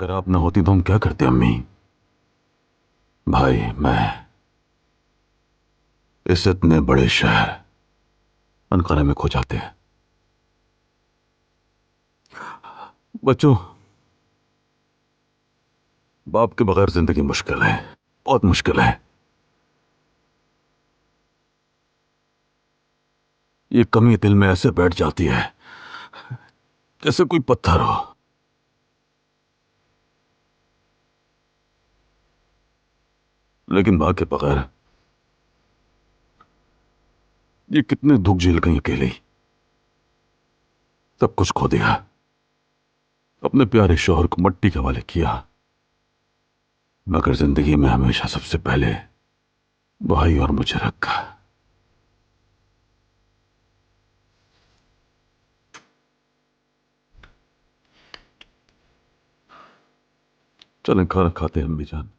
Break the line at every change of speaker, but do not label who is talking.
अगर आप ना होती तो हम क्या करते अम्मी? भाई मैं इस इतने बड़े शहर अनखाने में खो जाते हैं। बच्चों, बाप के बगैर जिंदगी मुश्किल है, बहुत मुश्किल है। ये कमी दिल में ऐसे बैठ जाती है जैसे कोई पत्थर हो। लेकिन मां के बगैर ये कितने दुख झेल गई अकेली। सब कुछ खो दिया, अपने प्यारे शोहर को मट्टी के हवाले किया, मगर जिंदगी में हमेशा सबसे पहले भाई और मुझे रखा। चलें खाना खाते हैं अम्मी जान।